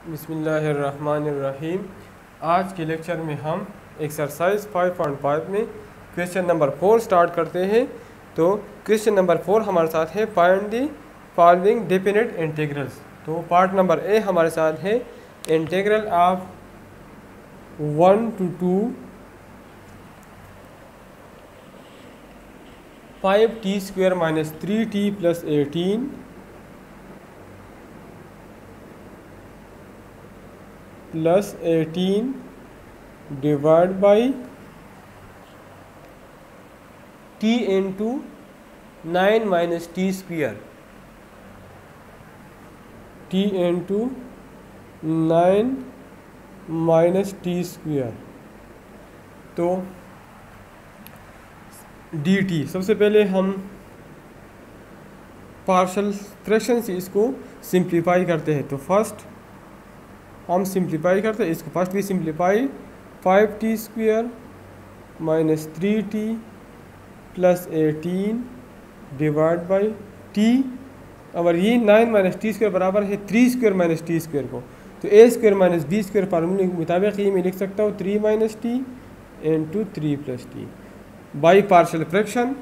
बिस्मिल्लाहिर्रहमानिर्रहीम। आज के लेक्चर में हम एक्सरसाइज 5.5 में क्वेश्चन नंबर 4 स्टार्ट करते हैं। तो क्वेश्चन नंबर 4 हमारे साथ है find the following definite integrals. तो पार्ट नंबर ए हमारे साथ है integral of 1 to 2 5t² - 3t + 18 +18 divide by t into 9 - t², t into 9 - t²। तो dt सबसे पहले हम पार्शल फ्रैक्शन से इसको सिंप्लीफाई करते हैं। तो फर्स्ट हम सिंप्लीफाई करते हैं इसको। फर्स्ट भी simplify 5t² - 3t + 18 divide by t। और ये 9 - t² बराबर है 3² - t² को। तो a² - b² फार्मूले के मुताबिक ये मैं लिख सकता हूँ 3 - t into 3 + t by partial fraction.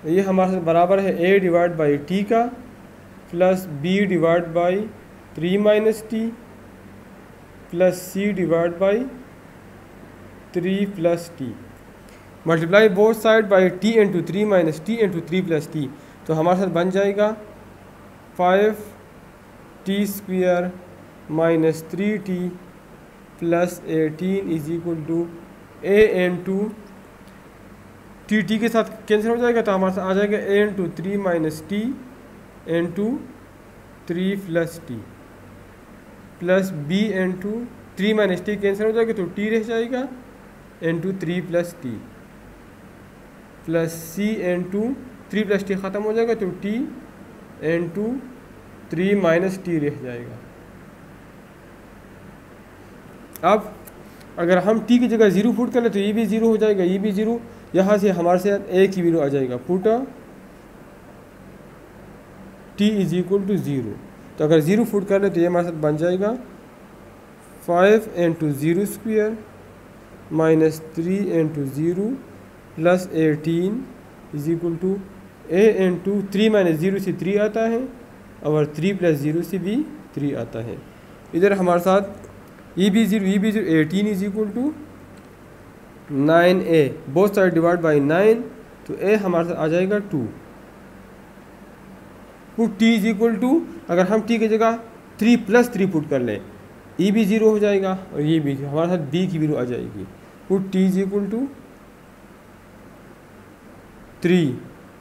ये हमारे साथ बराबर है a डिवाइड बाई t का plus b divide by 3 - t plus c divide by 3 + t multiply both side by t into 3 - t into 3 + t। तो हमारे साथ बन जाएगा 5t² - 3t + 18 = a into t के साथ कैंसिल हो जाएगा। तो हमारे साथ आ जाएगा a into 3 - t into 3 + t plus b into 3 - t cancel हो जाएगा तो t रह जाएगा into 3 + t plus c into 3 + t ख़त्म हो जाएगा तो t इंटू 3 - t रह जाएगा। अब अगर हम t की जगह 0 पुट कर ले तो ये भी 0 हो जाएगा, ये भी 0। यहाँ से हमारे साथ a की वैल्यू आ जाएगा, पुट t = 0। तो अगर 0 पुट कर ले तो ये हमारे साथ बन जाएगा 5 into 0² - 3 into 0 plus 18 = a into 3 - 0 से 3 आता है और 3 + 0 से भी 3 आता है। इधर हमारे साथ ये भी 0 ये भी 0, 18 = 9a both side divide by 9। तो a हमारे साथ आ जाएगा 2। पुट t = अगर हम t की जगह 3 + 3 पुट कर लें ये भी 0 हो जाएगा और ये भी हमारे साथ b की वैल्यू आ जाएगी। पुट t = 3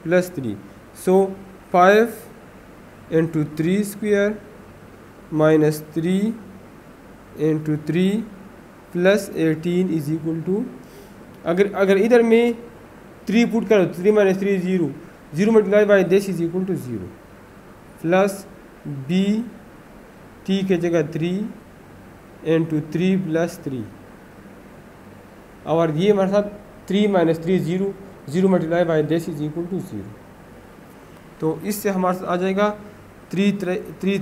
+ 3 सो 5 इंटू 3² - 3 इंटू 3 प्लस 18 = अगर इधर में 3 पुट करो 3 - 3 0, 0 multiply by this = 0 plus b t के जगह 3 इंटू 3 + 3 और ये हमारे साथ 3 - 3 0, 0 मल्टीप्लाई बाई दिस = 0। तो इससे हमारे साथ आ जाएगा 3 3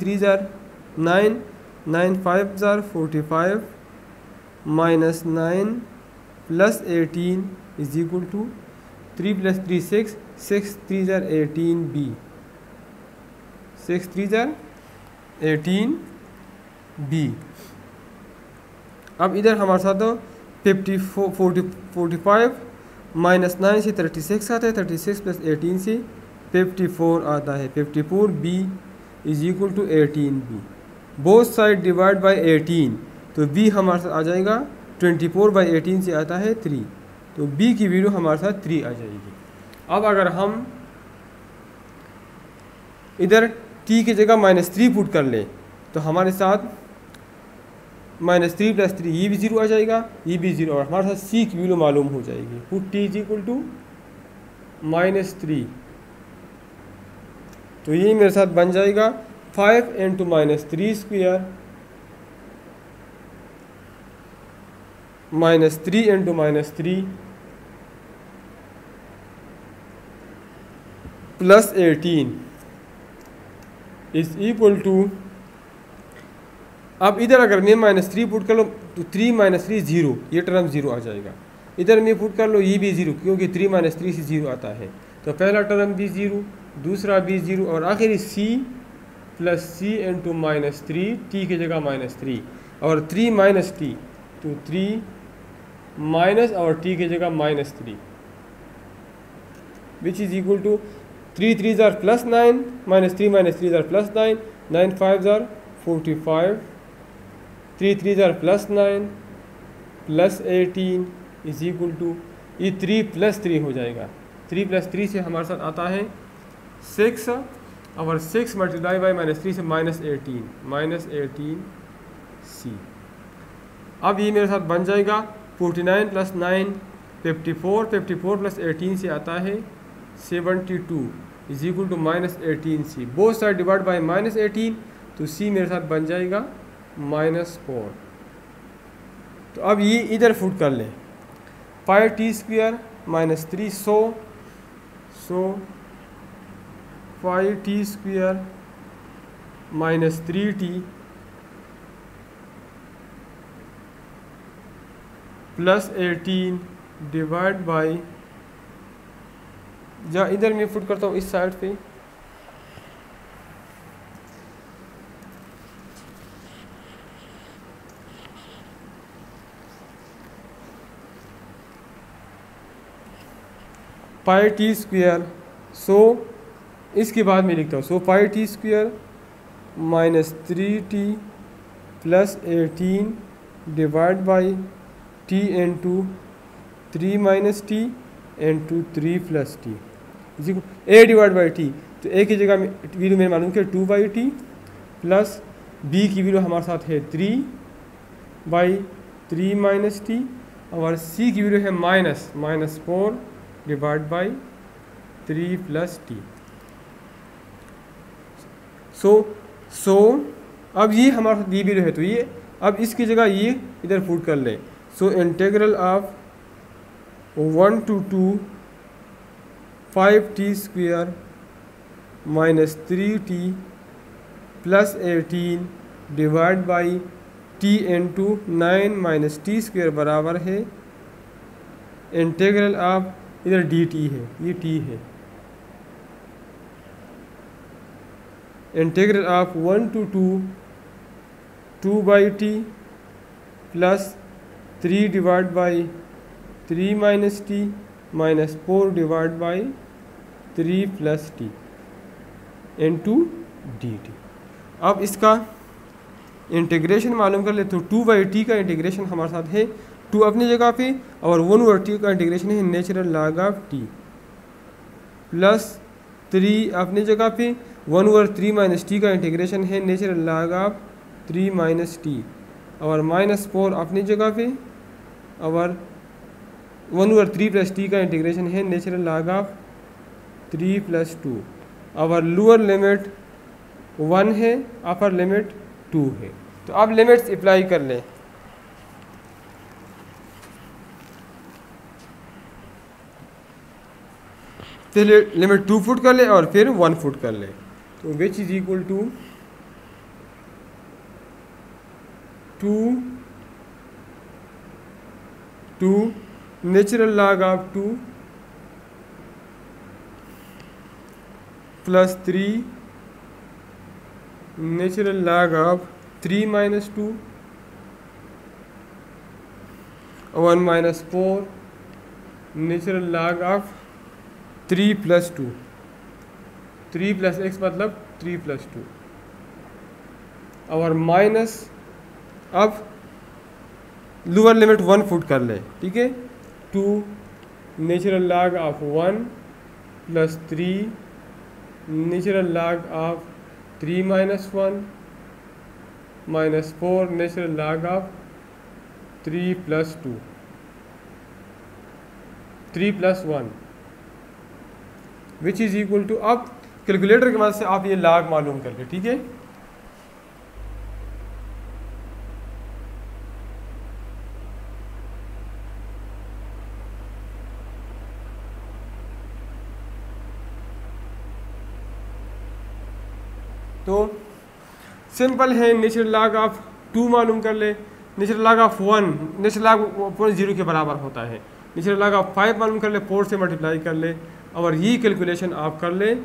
9, 9 5 45 -9 प्लस 18 = 3 + 3 6, 6 3 18 b, 6 3 18 b। अब इधर हमारे साथ 45 -9 से 36 आता है, 36 + 18 से 54 आता है, 54b = 18b both side divide by 18। तो b हमारे साथ आ जाएगा 24/18 से आता है 3। तो b की वैल्यू हमारे साथ 3 आ जाएगी। अब अगर हम इधर t की जगह -3 पुट कर लें तो हमारे साथ -3 + 3 ये भी 0 आ जाएगा, ये भी 0 और हमारे साथ c की वैल्यू मालूम हो जाएगी। Put t = -3। तो ये मेरे साथ बन जाएगा 5 into -3² - 3 into -3 plus 18 is equal to अब इधर अगर मैं -3 पुट कर लो तो 3 - 3 0, ये टर्म 0 आ जाएगा। इधर मैं पुट कर लो ये भी 0, क्योंकि 3 - 3 से 0 आता है। तो पहला टर्म भी 0, दूसरा भी 0 और आखिरी c + c × -3, t की जगह -3 और 3 - t, तो 3 माइनस और t की जगह -3, विच is equal to 3 3 + 9, -3 - 3 + +9, 9 5 = 45, 3 3 + 9 + 18 is equal to, ये 3 + 3 हो जाएगा। 3 + 3 से हमारे साथ आता है 6 और 6 × -3 से -18 c। अब ये मेरे साथ बन जाएगा 49 + 9 54, 54 + 18 से आता है 72 is equal to -18 c। Both side divide by -18, तो c मेरे साथ बन जाएगा -4। तो अब ये इधर फुट कर लें, 5t² - 3 100 5t² - 3t + 18 divide by, या इधर मैं फुट करता हूँ इस साइड पे, πt², सो इसके बाद मैं लिखता हूँ, सो πt² - 3t + 18 divide by t × 3 - t × 3 + t a divide by t। तो a की जगह वैल्यू मैंने मालूम किया 2/t प्लस b की वैल्यू हमारे साथ है 3/3 - t और c की वैल्यू है -4 डिवाइड बाई 3 + t। सो अब ये हमारे साथ ये वैल्यू है, तो ये अब इसकी जगह ये इधर पुट कर ले। सो integral of 1 to 2 5t² - 3t + 18 divide by t × 9 - t² बराबर है इंटीग्रल ऑफ, इधर dt है, ये t है, integral of 1 to 2 2/t plus 3 divide by 3 - t -4 divide by 3 + t into dt। अब इसका इंटीग्रेशन मालूम कर ले, तो 2/t का इंटीग्रेशन हमारे साथ है 2 अपनी जगह पे और 1/t का इंटीग्रेशन है natural log of t plus 3 अपनी जगह पे 1/3 - t का इंटीग्रेशन है नेचुरल लॉग ऑफ 3 - t और -4 अपनी जगह पे और 1/3 + t का इंटीग्रेशन है नेचुरल लॉग ऑफ 3 + 2 और लोअर लिमिट 1 है, अपर लिमिट 2 है। तो अब लिमिट्स अप्लाई कर लें। पहले लिमिट 2 फुट कर ले और फिर 1 फुट कर ले, तो which is equal to 2 natural log of 2 plus 3 natural log of 3 - 2 1 - 4 natural log of 3 + 2, 3 + x मतलब 3 + 2 और माइनस, अब लोअर लिमिट 1 फुट कर ले, ठीक है, 2 natural log of 1 plus 3 natural log of 3 - 1 -4 natural log of 3 + 2 3 + 1 which is equal to, अब calculator की मदद से आप ये लॉग मालूम करके, ठीक है, तो सिंपल है नेचुरल लॉग ऑफ 2 मालूम कर ले, natural log of 1 natural log 0 के बराबर होता है, नेचुरल लॉग ऑफ 5 मालूम कर ले, 4 से मल्टीप्लाई कर ले और ये कैलकुलेशन आप कर ले।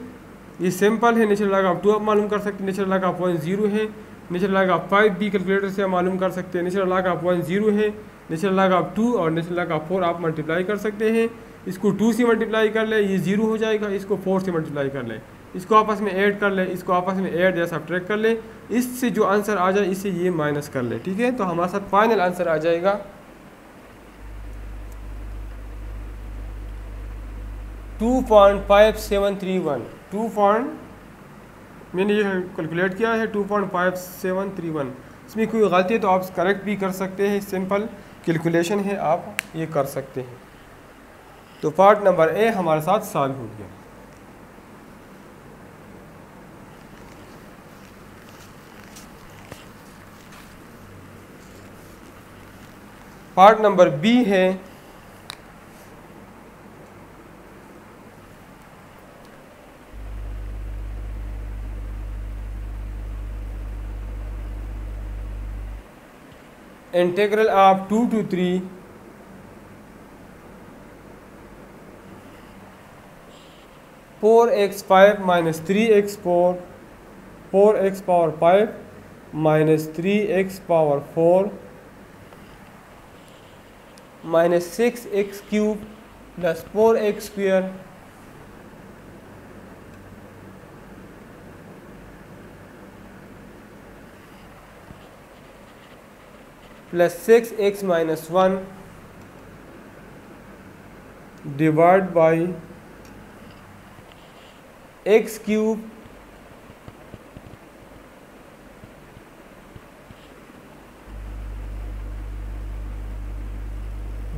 ये सिंपल है, नेचुरल लॉग ऑफ 2 आप मालूम कर सकते हैं, नेचुरल लॉग ऑफ 1 0 है, नेचुरल लॉग ऑफ 5 भी कैलकुलेटर से आप मालूम कर सकते हैं, नेचुरल लॉग ऑफ 1 0 है, नेचुरल लॉग ऑफ 2 और नेचुरल लॉग ऑफ 4 आप मल्टीप्लाई कर सकते हैं। इसको 2 से मल्टीप्लाई कर ले, ये 0 हो जाएगा, इसको 4 से मल्टीप्लाई कर ले, इसको आपस में ऐड कर ले, इसको आपस में ऐड या सब्ट्रैक्ट कर ले, इससे जो आंसर आ जाए इससे ये माइनस कर ले। ठीक है, तो हमारे साथ फाइनल आंसर आ जाएगा 2.5731। मैंने ये कैलकुलेट किया है 2.5731। इसमें कोई गलती है तो आप करेक्ट भी कर सकते हैं, सिंपल कैलकुलेशन है, आप ये कर सकते हैं। तो पार्ट नंबर ए हमारे साथ सॉल्व हो गया। पार्ट नंबर बी है integral of 2 to 3 4x5 minus 3x4 4x power 5 minus 3x power 4 minus 6x cube plus 4x square plus 6x minus 1 divided by x cube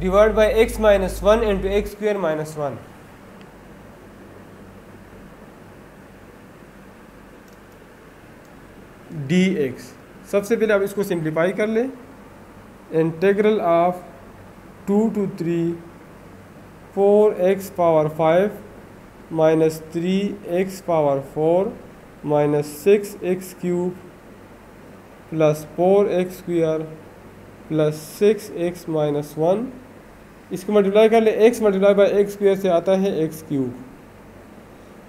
divided by x minus 1 into x square minus 1। dx। सबसे पहले आप इसको simplify कर ले, integral of 2 to 3 4x power 5 minus 3x power 4 minus 6x cube plus 4x square plus 6x minus 1। इसको multiply कर ले, x multiply by x square से आता है x cube,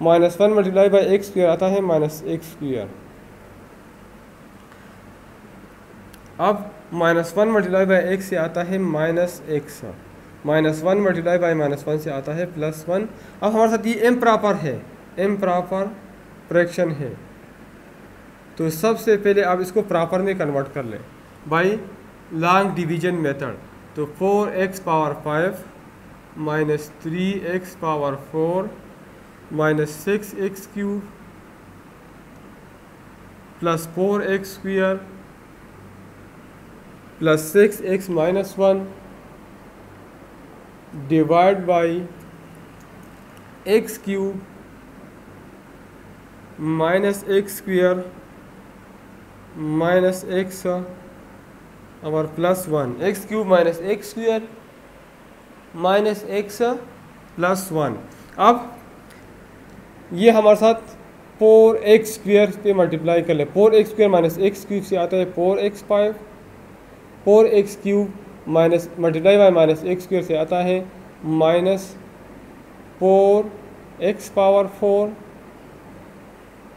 minus 1 multiply by x square आता है माइनस एक्स स्क्वायर। अब minus 1 multiply by x से आता है minus x, minus 1 multiply by minus 1 से आता है प्लस 1। अब हमारे साथ ये एम प्रॉपर है, एम प्रॉपर फ्रैक्शन है, तो सबसे पहले आप इसको प्रॉपर में कन्वर्ट कर लें बाई लॉन्ग डिवीजन मेथड। तो 4x power 5 minus 3x power 4 minus 6x cube plus 4x square plus 6x minus 1 divide by x cube minus x square minus x और plus 1, x cube minus x square minus X plus 1। अब ये हमारे साथ 4x square पे multiply कर ले, 4x square minus x cube से आता है 4x5, 4x cube minus multiply by minus x square से आता है minus 4x power 4,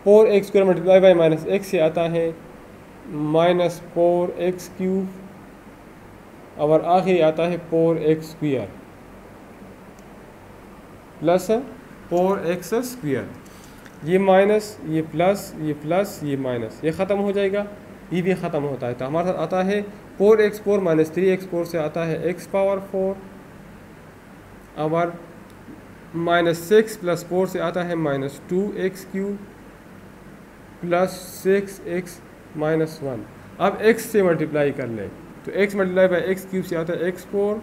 4x square multiply by minus x से आता है माइनस 4x क्यूब और आखिर आता है 4x square plus 4x square. ये माइनस, ये प्लस, ये प्लस, ये माइनस, ये ख़त्म हो जाएगा, ये भी ख़त्म होता है। तो हमारे साथ आता है 4x4 माइनस 3x4 से आता है x पावर 4 और माइनस 6 प्लस 4 से आता है minus 2x cube plus 6x minus 1। अब x से मल्टीप्लाई कर लें, तो x multiply by X cube से आता है x4,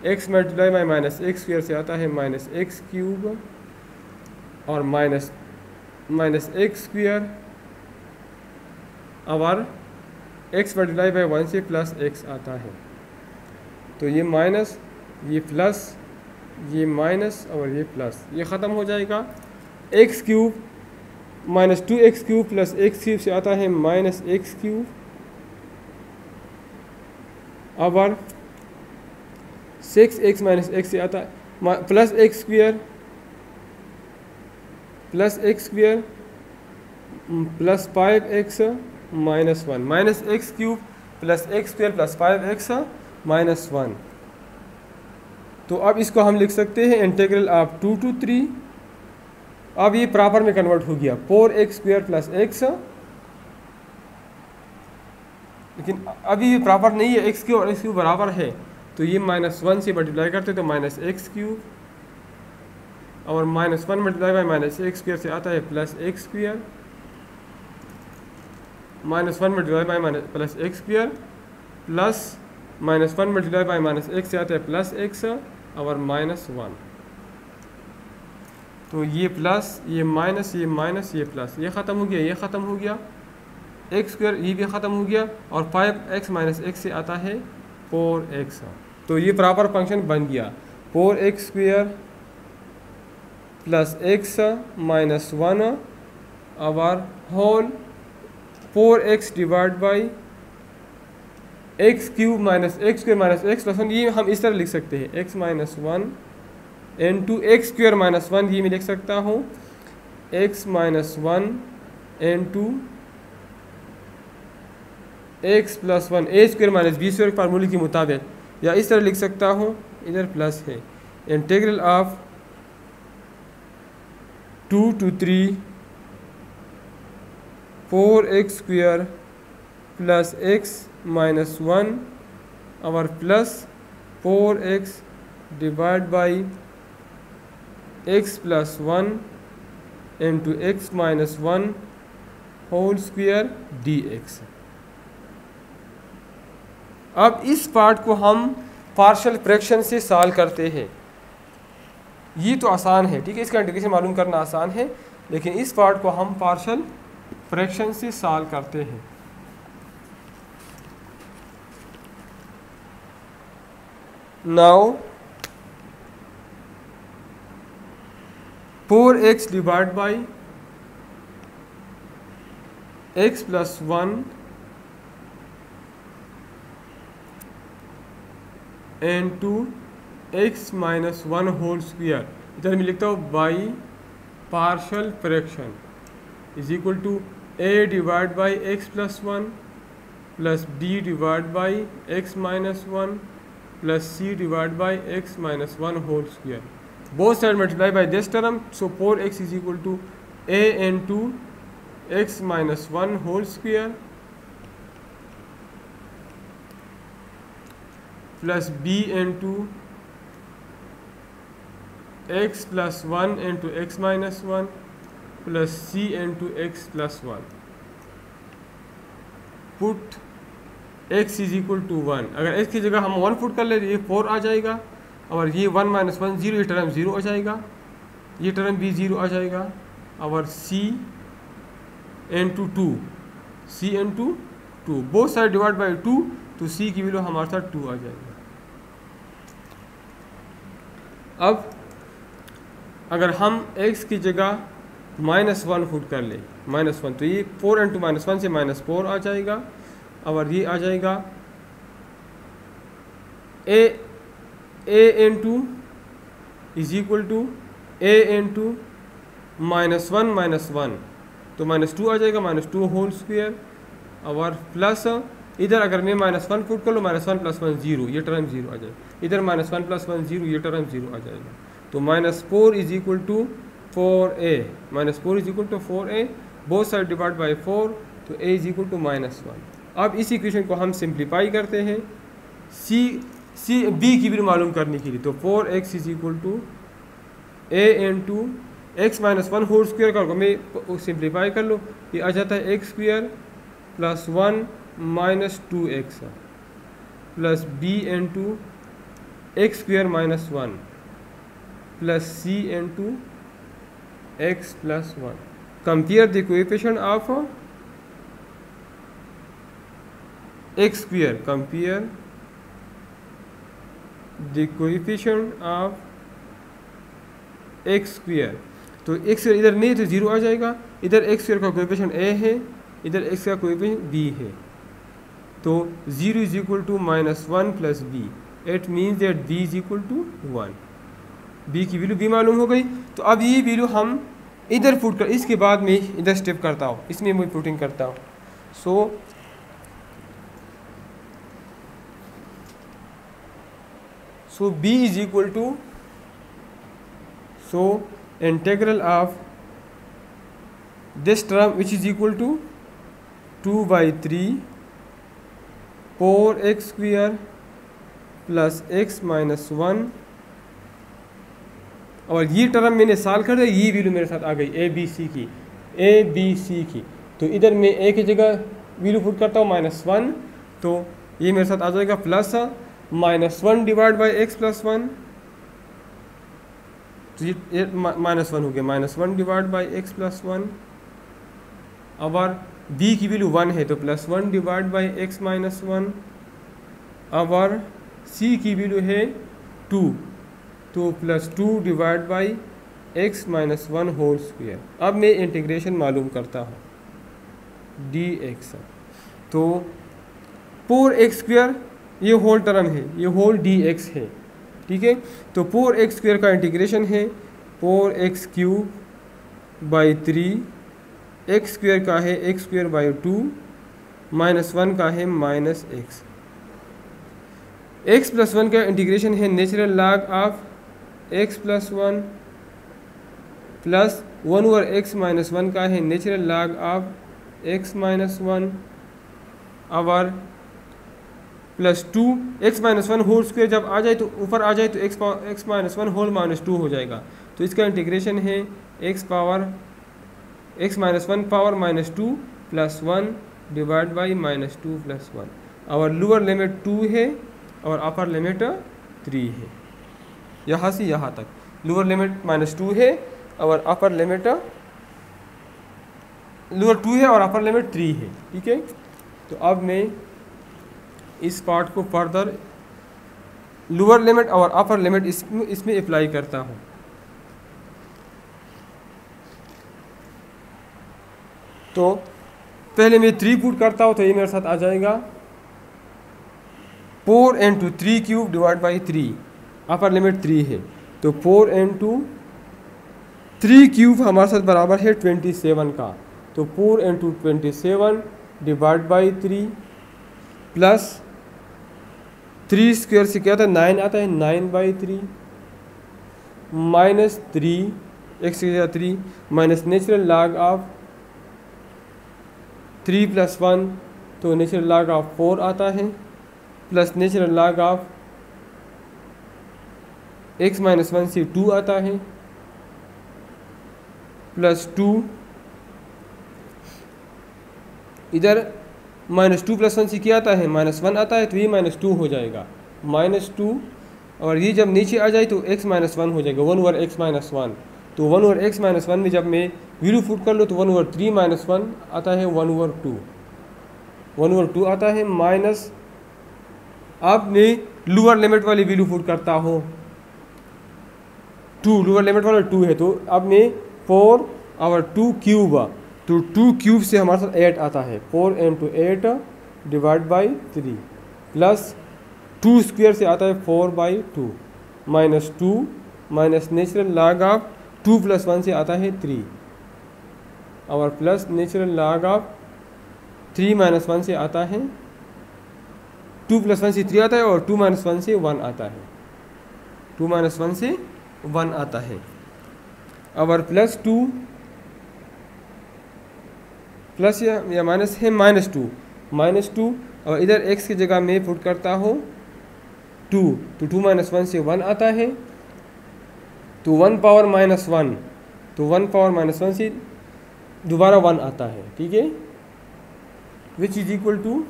x multiply by minus x square से आता है माइनस एक्स क्यूब और माइनस एक्स स्क्वायर और x मल्टीप्लाई बाई 1 से प्लस x आता है। तो ये माइनस, ये प्लस, ये माइनस और ये प्लस, ये ख़त्म हो जाएगा। x cube minus 2x cube plus x cube से आता है माइनस एक्स क्यूब और 6x माइनस एक्स से आता है plus x square plus 5x minus 1 minus x cube plus x square plus 5x minus 1। तो अब इसको हम लिख सकते हैं इंटीग्रल ऑफ 2 to 3। अब ये प्रॉपर में कन्वर्ट हो गया 4x स्क्वेयर प्लस एक्स, लेकिन अभी ये प्रॉपर नहीं है, एक्स क्यूब और एक्स क्यूब बराबर है, तो ये -1 से मल्टीप्लाई करते तो माइनस एक्स क्यूब, और -1 multiply by minus X square से आता है plus x square, -1 multiply by minus plus x square plus -1 multiply by minus x से आता है प्लस एक्स और -1। तो ये प्लस ये माइनस ये प्लस, ये ख़त्म हो गया, ये ख़त्म हो गया, एक्स स्क्वेयर ये भी ख़त्म हो गया, और 5x माइनस एक्स से आता है 4x। तो ये प्रॉपर फंक्शन बन गया 4x square plus X minus 1 और whole 4x divide by X cube minus X square minus X plus 1। ये हम इस तरह लिख सकते हैं x minus 1 into x square minus 1, ये मैं लिख सकता हूँ x minus 1 into x plus 1 A square minus B square फार्मूले के मुताबिक, या इस तरह लिख सकता हूँ, इधर प्लस है, integral of 2 to 3 4x square plus X minus 1 और plus 4x divide by X plus 1 into x minus 1 whole square dx। अब इस पार्ट को हम पार्शियल फ्रैक्शन से सॉल्व करते हैं। ये तो आसान है, ठीक है, इसका इंटीग्रेशन मालूम करना आसान है, लेकिन इस पार्ट को हम पार्शियल फ्रैक्शन से सॉल्व करते हैं। Now 4x divide by X plus 1 into x minus 1 whole square, इधर मैं लिखता हूँ by partial fraction is equal to a divide by X plus 1 plus b divide by x minus 1 plus c divide by x minus 1 whole square, both side multiply by this term, so 4x is equal to a into x minus 1 whole square plus b into x plus 1 into x minus 1 plus c into x plus 1। Put x is equal to 1, अगर x की जगह हम 1 put कर ले तो ये 4 आ जाएगा, और ये 1 माइनस 1 0, ये टर्म 0 आ जाएगा, ये टर्म भी 0 आ जाएगा, और c into 2 c into 2 both side divide by 2, तो c की वैल्यू हमारे साथ 2 आ जाएगा। अब अगर हम x की जगह -1 पुट कर ले, -1, तो ये 4 इंटू -1 से -4 आ जाएगा, और ये आ जाएगा a into is equal to a into -1 minus 1, तो -2 आ जाएगा, -2 होल स्क्वेयर, और प्लस इधर अगर मैं -1 पुट कर लो, -1 प्लस 1 0, ये टर्म 0 आ जाएगा, इधर -1 प्लस 1 0, ये टर्म 0 आ जाएगा, तो -4 is equal to 4a, -4 is equal to 4a, both side divide by 4, तो a इज इक्वल टू -1। अब इस इक्वेशन को हम सिंप्लीफाई करते हैं b की वैल्यू मालूम करने के लिए, तो 4x is equal to a into x minus 1 whole square कर मैं सिंप्लीफाई कर लो, ये आ जाता है x square plus 1 minus 2x plus b into x square minus 1 plus c into x plus 1। Compare the coefficient of x square, compare the coefficient of x square, तो x square इधर नहीं तो 0 आ जाएगा, इधर एक्स स्क्वेयर का coefficient a है, इधर एक्स का कोएफिशिएंट b है, तो 0 is equal to -1 plus b, it means that b is equal to 1। B की वैल्यू बी मालूम हो गई। तो अब ये वैल्यू हम इधर पुट कर, इसके बाद में इधर स्टेप करता हूँ, इसमें मैं पुटिंग करता हूँ। So B is equal to, so integral of this term which is equal to 2/3 4x² plus x minus 1, और ये टर्म मैंने सॉल्व कर दिया, ये वैल्यू मेरे साथ आ गई ए बी सी की। तो इधर मैं ए की जगह वैल्यू पुट करता हूँ -1, तो ये मेरे साथ आ जाएगा plus -1 divide by X plus 1, तो ये -1 हो गया, -1 डिवाइड बाई एक्स प्लस 1। और बी की वैल्यू 1 है तो +1 डिवाइड बाई एक्स माइनस 1। और सी की वैल्यू है 2, तो +2 divide by x minus 1 whole square. अब मैं इंटीग्रेशन मालूम करता हूँ dx, तो 4x² ये होल टर्म है, ये होल dx है, ठीक है। तो 4x² का इंटीग्रेशन है 4x³ बाई 3, x² का है x² बाई 2, -1 का है -x। x प्लस 1 का इंटीग्रेशन है natural log of x plus 1 plus 1/x minus 1 का है natural log of x minus 1, और plus 2 x minus 1 whole square जब आ जाए तो ऊपर आ जाए तो x माइनस 1 होल -2 हो जाएगा। तो इसका इंटीग्रेशन है x minus 1 power -2 plus 1 divide by -2 plus 1, और लोअर लिमिट 2 है और अपर लिमिट 3 है। यहाँ से यहाँ तक लोअर लिमिट -2 है और अपर लिमिट लोअर 2 है और अपर लिमिट 3 है, ठीक है। तो अब मैं इस पार्ट को फर्दर लोअर लिमिट और अपर लिमिट इसमें अप्लाई करता हूँ। तो पहले मैं 3 पुट करता हूँ, तो ये मेरे साथ आ जाएगा 4 × 3³ डिवाइड बाई 3, अपर लिमिट 3 है, तो 4 × 3³ हमारे साथ बराबर है 27 का, तो 4 × 27 डिवाइड बाई 3 प्लस 3 स्क्वायर से क्या आता है 9 आता है, 9/3 -3 x की जगह 3 minus natural log of 3 plus 1, तो नेचुरल लॉग ऑफ 4 आता है, plus natural log of x minus 1 से 2 आता है, प्लस 2 इधर -2 प्लस 1 से क्या आता है -1 आता है, तो ये -2 हो जाएगा, -2, और ये जब नीचे आ जाए तो x माइनस 1 हो जाएगा 1/x माइनस 1। तो 1/x माइनस 1 में जब मैं वैल्यू पुट कर लो तो 1/3 माइनस 1 आता है 1/2, 1/2 आता है माइनस। अब मैं लोअर लिमिट वाली वैल्यू पुट करता हूँ 2, लोअर लिमिट वाला 2 है, तो अब मैं 4 और 2³ तो 2³ से हमारे साथ 8 आता है, 4 × 8 डिवाइड बाई 3 प्लस 2 स्क्वायर से आता है 4/2 -2 minus natural log of 2 plus 1 से आता है 3, और plus natural log of 3 minus 1 से आता है 2 प्लस 1 से 3 आता है, और 2 माइनस 1 से 1 आता है, 2 माइनस 1 से 1 आता है, और प्लस 2 प्लस या माइनस है -2 और इधर x की जगह मैं पुट करता हूँ 2, तो 2 माइनस 1 से 1 आता है, तो 1 पावर -1, तो 1 पावर -1 से दोबारा 1 आता है, ठीक है, which is equal to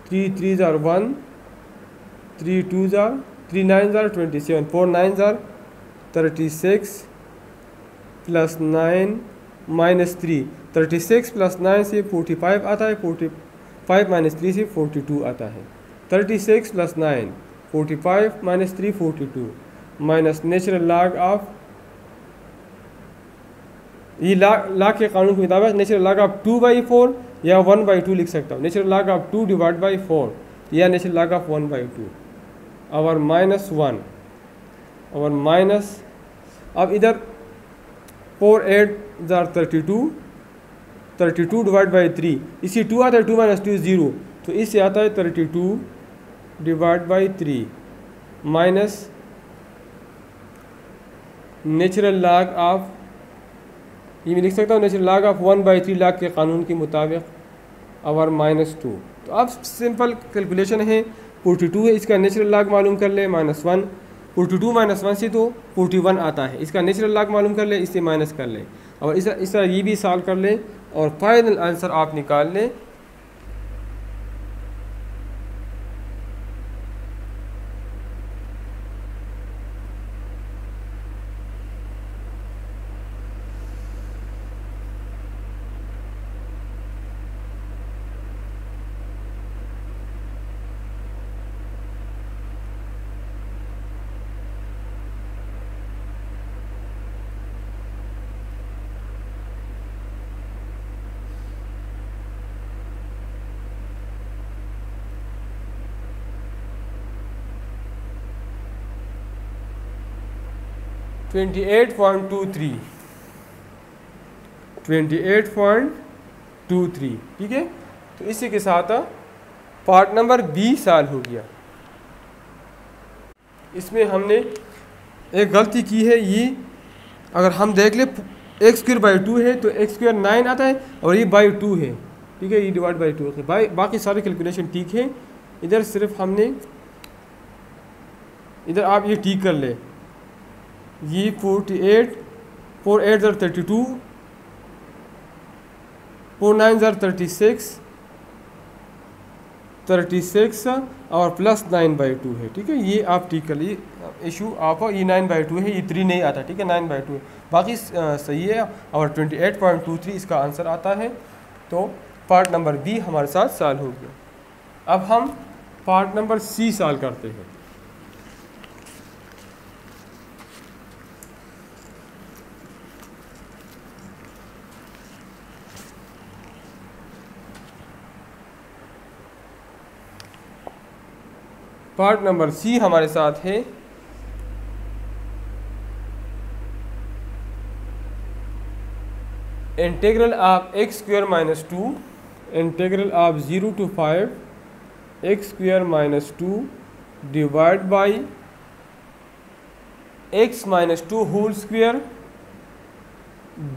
3 3s are 1, 3 2s are 3 9s are 27, 4 9s are 36 plus 9 -3, 36 plus 9 से 45 आता है, 45 माइनस 3 से 42 आता है, 36 plus 9 45 minus 3 42 minus natural log of ये ला के कानून के मुताबिक नेचुरल लॉग ऑफ 2/4 या 1/2 लिख सकता हूँ। Natural log of 2 divide by 4 या नेचुरल लॉग ऑफ 1/2 और -1 और माइनस, अब इधर 4 8 32 32 डिवाइड बाई 3, इसी 2 आता है, 2 - 2 0, तो इससे आता है 32 divide by 3 minus natural log of, ये मैं लिख सकता हूँ नेचुरल लॉग ऑफ 1/3 लॉग के कानून के मुताबिक और -2। तो अब सिंपल कैलकुलेशन है, 42 है, इसका नेचुरल लॉग मालूम कर ले -1, 42 - 1 से तो 41 आता है, इसका नेचुरल लॉग मालूम कर ले, इससे माइनस कर ले और इस तरह ये भी सॉल्व कर ले और फाइनल आंसर आप निकाल लें। ट्वेंटी 28.23, ठीक है। तो इसी के साथ पार्ट नंबर 20 साल हो गया। इसमें हमने एक गलती की है, ये अगर हम देख ले x²/2 है तो x² 9 आता है और ये बाई 2 है, ठीक है, ये डिवाइड बाई 2 है, बाकी सारे कैलकुलेशन ठीक है। इधर सिर्फ हमने इधर आप ये ठीक कर ले, ये 48 4 8 32 4 9 36 और प्लस 9/2 है, ठीक है, ये आप ठीक कर लीजिए। इशू आप ये 9/2 है, ये 3 नहीं आता, ठीक है, 9/2 है, बाकी सही है और 28.23 इसका आंसर आता है। तो पार्ट नंबर बी हमारे साथ सॉल्व हो गया। अब हम पार्ट नंबर सी सॉल्व करते हैं। पार्ट नंबर सी हमारे साथ है integral of x² - 2 integral of 0 to 5 x² - 2 divide by x - 2 whole square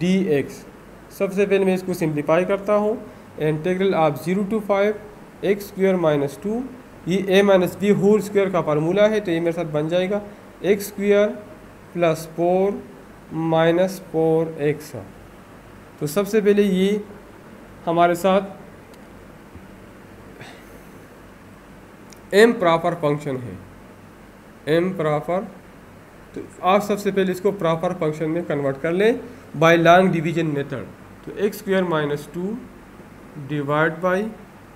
dx। सबसे पहले मैं इसको सिंप्लीफाई करता हूँ। इंटीग्रल ऑफ 0 to 5 x² - 2, ये a - b होल स्क्वायर का फार्मूला है, तो ये मेरे साथ बन जाएगा x² + 4 - 4x। तो सबसे पहले ये हमारे साथ m प्रॉपर फंक्शन है, m प्रॉपर, तो आप सबसे पहले इसको प्रॉपर फंक्शन में कन्वर्ट कर लें बाय लॉन्ग डिवीजन मेथड। तो x² - 2 divide by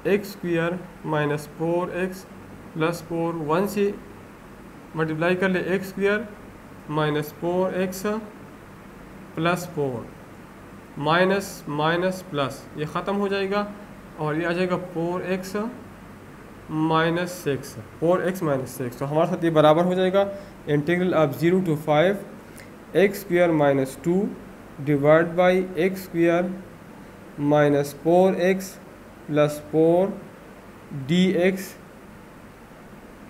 x² - 4x + 4, 1 से मल्टीप्लाई कर ले x² - 4x + 4 minus minus plus, ये ख़त्म हो जाएगा और ये आ जाएगा 4x - 6, 4x - 6। तो हमारे साथ ये बराबर हो जाएगा integral of 0 to 5 x² - 2 divide by x² - 4x + 4 dx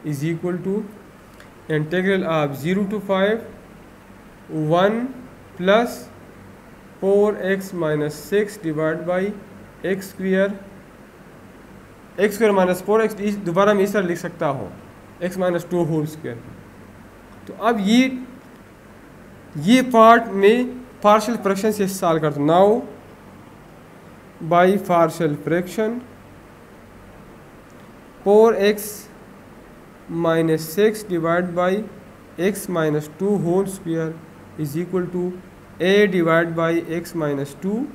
is equal to integral of 0 to 5 1 + 4x - 6 divide by x² - 4x, दोबारा मैं इस तरह लिख सकता हूँ x - 2 होल स्क्वायर। तो अब ये पार्ट में पार्शियल फ्रैक्शन से सॉल्व करता हूँ। Now by partial fraction 4x - 6 divide by x - 2 whole square is equal to a divide by x - 2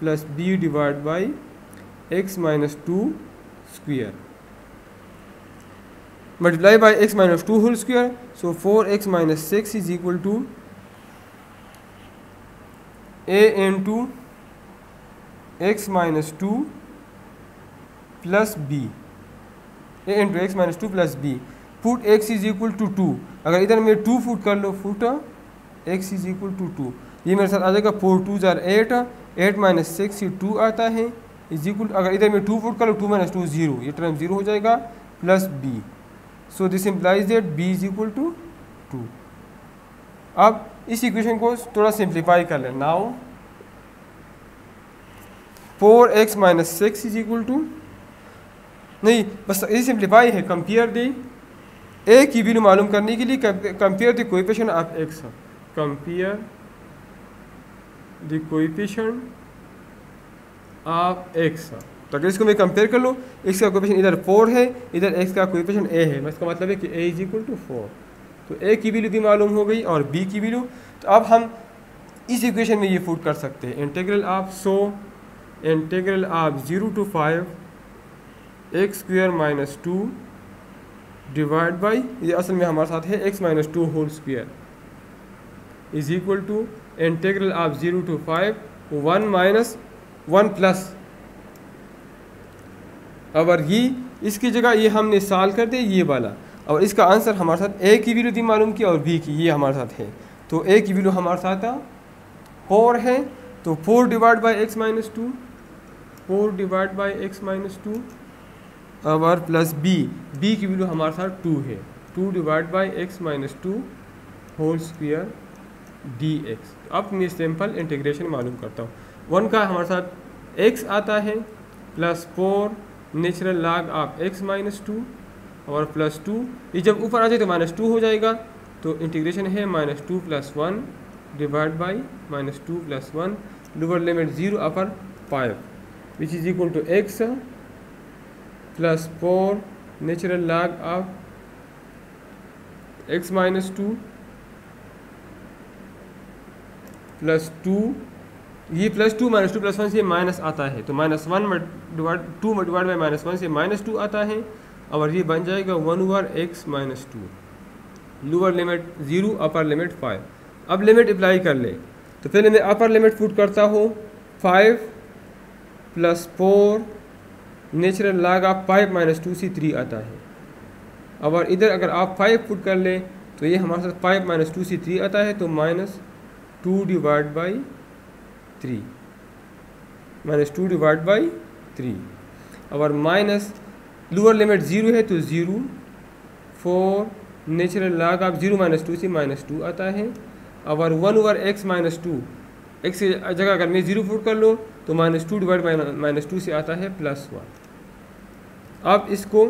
plus b divide by x - 2 स्क्वायर multiply by x - 2 whole square. So 4x - 6 is equal to a into x minus two plus b, a into x minus two plus b, put x is equal to 2। अगर इधर मैं 2 put कर लो, put x is equal to 2, ये मेरे साथ आ जाएगा 4 2 jar 8, 8 minus 6 ये 2 आता है, इज इक्वल, अगर इधर मैं 2 फुट कर लो 2 माइनस 2 0, ये टर्म 0 हो जाएगा, plus b. So this implies that b is equal to 2। अब इस इक्वेशन को थोड़ा सिंप्लीफाई कर लें। Now 4x minus 6 is equal to, नहीं बस ये सिंप्लीफाई है, कंपेयर दी ए की वैल्यू मालूम करने के लिए compare the coefficient of x, compare the coefficient of x. तो अगर इसको मैं कंपेयर कर लूँ, एक्स का कोएफिशिएंट इधर 4 है, इधर एक्स का कोएफिशिएंट ए है, इसका मतलब है कि ए इज इक्वल टू 4। तो ए की वैल्यू भी मालूम हो गई और बी की वैल्यू। तो अब हम इस इक्वेशन में ये पुट कर सकते हैं, integral of, so integral of 0 to 5 x square minus 2 divide by, ये असल में हमारे साथ है x minus 2 whole square is equal to integral of 0 to 5 1 minus 1 plus, और ये इसकी जगह ये हमने सॉल्व कर दिया ये वाला, और इसका आंसर हमारे साथ ए की वैल्यू थी मालूम की और बी की, ये हमारे साथ है। तो ए की वैल्यू हमारे साथ 4 है, तो 4 divide by x minus 2, 4 divide by x minus 2 और प्लस बी, बी की वैल्यू हमारे साथ 2 है, 2 divide by x minus 2 whole square d x. अब मैं सिंपल इंटीग्रेशन मालूम करता हूँ। 1 का हमारे साथ एक्स आता है, plus 4 natural log of x minus 2 और प्लस 2, ये जब ऊपर आ जाए तो माइनस 2 हो जाएगा, तो इंटीग्रेशन है minus 2 plus 1 divide by minus 2 plus 1, lower limit 0 upper 5 which is equal to x plus 4 natural log of x minus 2 plus 2, ये प्लस 2 माइनस 2 प्लस 1 से माइनस आता है, तो minus 1 divide 2 divide by minus 1 से minus 2 आता है, और ये बन जाएगा 1 over x minus 2, lower limit 0 upper limit 5। अब लिमिट अप्लाई कर ले, तो पहले मैं अपर लिमिट पुट करता हूँ, 5 plus 4 natural log of 5 minus 2 से 3 आता है, और इधर अगर आप 5 पुट कर ले तो ये हमारे साथ 5 माइनस 2 से 3 आता है, तो minus 2 divide by 3, minus 2 divide by 3, और माइनस लोअर लिमिट 0 है तो 0, 4 नेचुरल लॉग ऑफ 0 माइनस 2 से माइनस 2 आता है, और 1 ओवर एक्स माइनस 2, एक्स की जगह अगर मैं 0 पुट कर लूँ तो माइनस 2 डिवाइड बाई माइनस 2 से आता है प्लस 1। अब इसको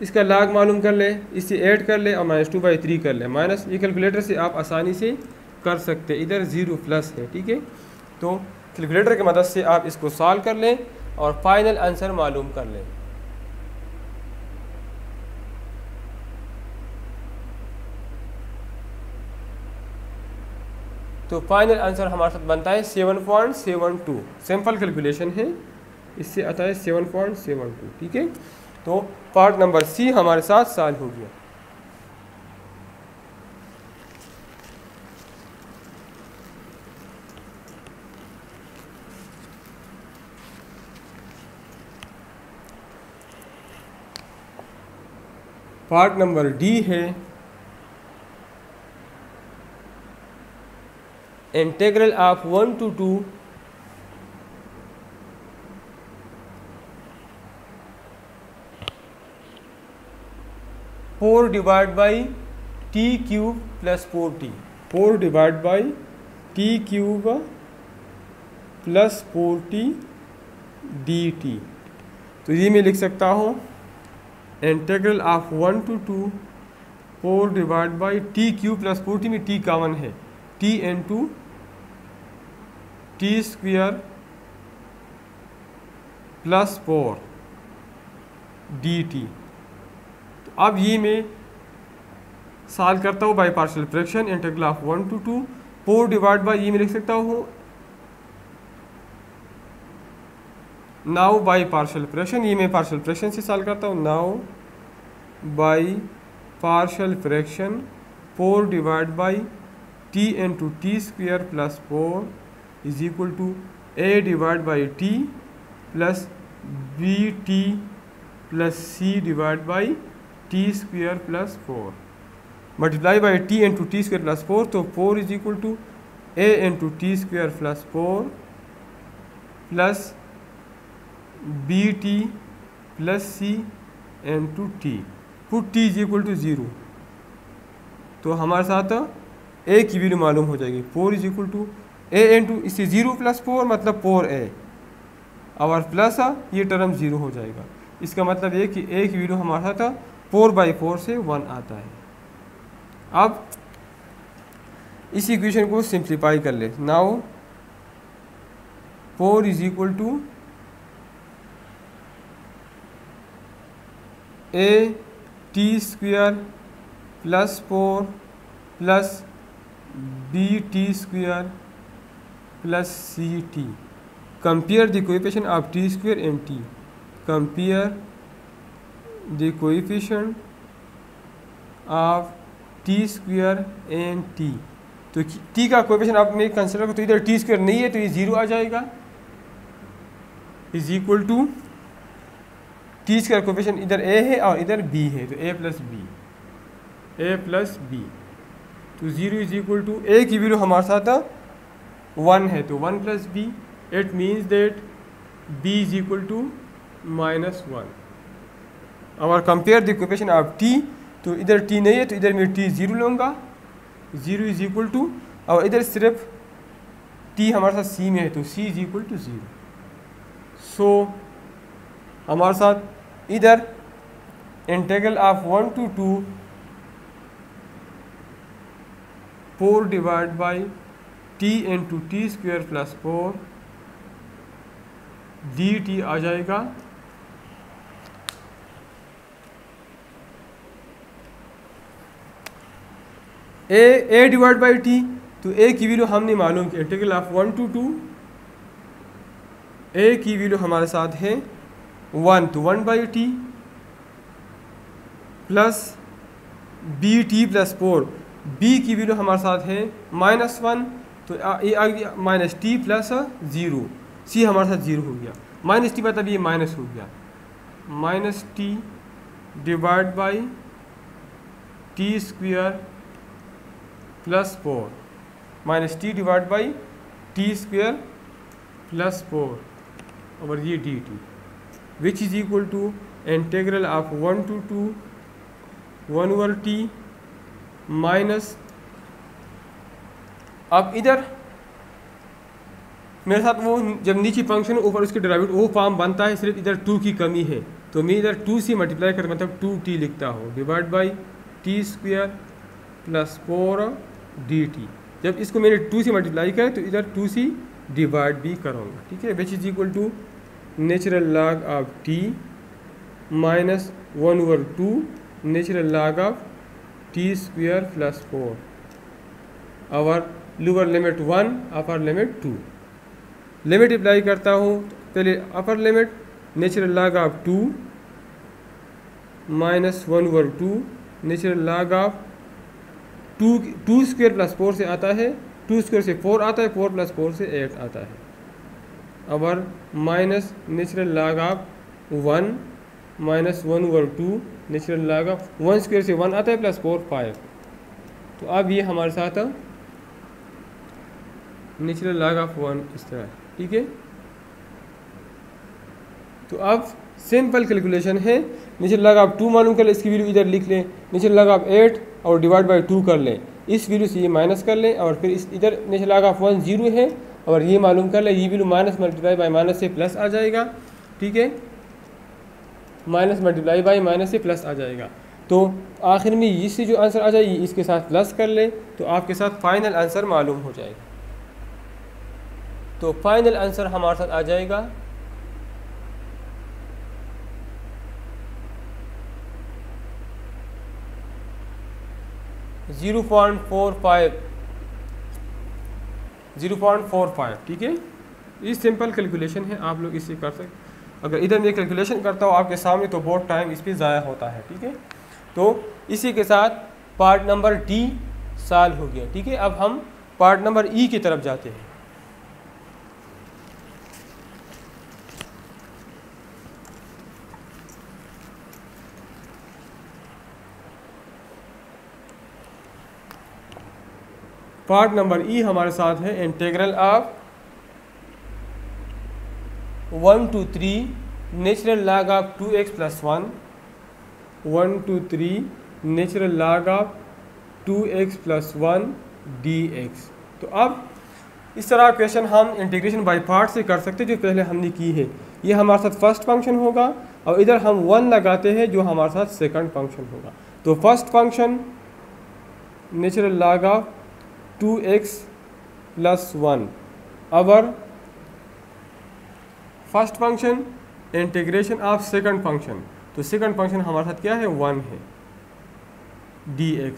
इसका लॉग मालूम कर ले, इससे ऐड कर ले और माइनस 2/3 कर ले, माइनस, ये कैलकुलेटर से आप आसानी से कर सकते, इधर 0 प्लस है, ठीक है। तो कैलकुलेटर की मदद से आप इसको सॉल्व कर लें और फाइनल आंसर मालूम कर लें। तो फाइनल आंसर हमारे साथ बनता है 7.72, सिंपल कैलकुलेशन है, इससे आता है 7.72, ठीक है। तो पार्ट नंबर सी हमारे साथ सॉल्व हो गया। पार्ट नंबर डी है integral of 1 to 2 4 divide by T cube plus 4t, 4 divide by T cube plus 4t dt। तो ये मैं लिख सकता हूँ integral of 1 to 2 4 divide by T cube plus 4t, में t कॉमन है, t into t square plus 4 dt। तो अब ये मैं सॉल्व करता हूँ by partial fraction, integral of 1 to 2 4 divide by, ये मैं लिख सकता हूँ नाउ बाई पार्शियल फ्रैक्शन, ये मैं पार्शियल फ्रैक्शन से सॉल्व करता हूँ, now by partial fraction 4 divide by t into t square plus 4 is equal to a divide by t plus b t plus c divide by t square plus 4 multiply by t into t square plus 4, तो 4 is equal to a into t square plus 4 plus b t plus c into t, put t is equal to 0, तो हमारे साथ ए की value मालूम हो जाएगी। 4 is equal to a into इससे 0 plus 4 मतलब 4a और प्लस ये टर्म 0 हो जाएगा। इसका मतलब ये कि ए की वैल्यू हमारे साथ 4/4 से 1 आता है। अब इस इक्वेशन को सिंप्लीफाई कर ले। Now 4 is equal to a t square plus 4 plus b t square plus c t. Compare the coefficient of t square and t. Compare the coefficient of t square and t. तो t का coefficient आप में consider करो, तो इधर T square नहीं है तो ये 0 आ जाएगा, is equal to t square coefficient इधर ए है और इधर बी है, तो ए प्लस बी, तो 0 इज इक्वल टू ए की वैल्यू हमारे साथ 1 है, तो 1 plus b, it means that b is equal to -1। और compare the coefficient of t, तो इधर टी नहीं है तो इधर मैं टी 0 लूँगा, 0 इज इक्वल टू, और इधर सिर्फ टी हमारे साथ सी में है तो C is equal to 0। So हमारे साथ इधर integral of 1 to 2 4 divide by t into t square plus 4 d t आ जाएगा। ए डिवाइड बाई टी, तो ए की वैल्यू हमने मालूम की इंटीग्रल ऑफ 1 to 2, ए की वैल्यू हमारे साथ है 1, तो 1 by t plus b t plus 4, b की वैल्यू हमारे साथ है -1, तो ये आ गया माइनस टी प्लस 0, सी हमारे साथ 0 हो गया, माइनस टी मतलब ये माइनस हो गया, minus t divide by t square plus 4, minus t divide by t square plus 4 और ये d t, which is equal to integral of 1 to 2 1 over t minus, अब इधर मेरे साथ वो जब नीचे फंक्शन ऊपर उसके डेरिवेटिव वो फॉर्म बनता है, सिर्फ इधर 2 की कमी है, तो मैं इधर 2 से मल्टीप्लाई कर मतलब 2t लिखता हूँ, divide by t square plus 4 d T. जब इसको मैंने 2 से मल्टीप्लाई किया तो इधर 2 से डिवाइड भी करूँगा, ठीक है, which is equal to natural log of t minus 1 over 2 natural log of t square plus 4, और lower limit 1 upper limit 2। Limit apply करता हूँ, पहले upper limit natural log of 2 minus 1 over 2 natural log of 2 square plus 4 से आता है, 2 square से 4 आता है, 4 प्लस 4 से 8 आता है, और minus natural log of 1 minus 1 over 2 natural log of 1 square से 1 आता है प्लस 4 5, तो अब ये हमारे साथ नेचुरल लॉग ऑफ 1 इस तरह, ठीक है। तो अब सिंपल कैलकुलेशन है, नेचुरल लॉग ऑफ 2 मालूम कर ले, इसकी वैल्यू इधर लिख लें, नेचुरल लॉग ऑफ 8 और डिवाइड बाई 2 कर लें, इस वैल्यू से ये माइनस कर लें, और फिर इस इधर नेचुरल लॉग ऑफ 1 0 है और ये मालूम कर लें, ये value minus multiply by minus से प्लस आ जाएगा, ठीक है, माइनस मल्टीप्लाई बाई माइनस से प्लस आ जाएगा। तो आखिर में इससे जो आंसर आ जाएगी इसके साथ प्लस कर ले, तो आपके साथ फाइनल आंसर मालूम हो जाएगा। तो फाइनल आंसर हमारे साथ आ जाएगा 0.45, ठीक है। ये सिंपल कैलकुलेशन है, आप लोग इससे कर सकते। अगर इधर मैं कैलकुलेशन करता हूँ आपके सामने तो बहुत टाइम इस पर ज़ाया होता है, ठीक है। तो इसी के साथ पार्ट नंबर डी सॉल्व हो गया, ठीक है। अब हम पार्ट नंबर ई की तरफ जाते हैं। पार्ट नंबर ई हमारे साथ है integral of 1 to 3 natural log of 2x + 1, 1 to 3 natural log of 2x + 1 dx। तो अब इस तरह क्वेश्चन हम इंटीग्रेशन बाय पार्ट से कर सकते हैं जो पहले हमने की है। ये हमारे साथ फर्स्ट फंक्शन होगा और इधर हम 1 लगाते हैं जो हमारे साथ सेकंड फंक्शन होगा। तो first function natural log of 2x + 1 और first function integration of second function. तो सेकंड फंक्शन हमारे साथ क्या है 1 है dx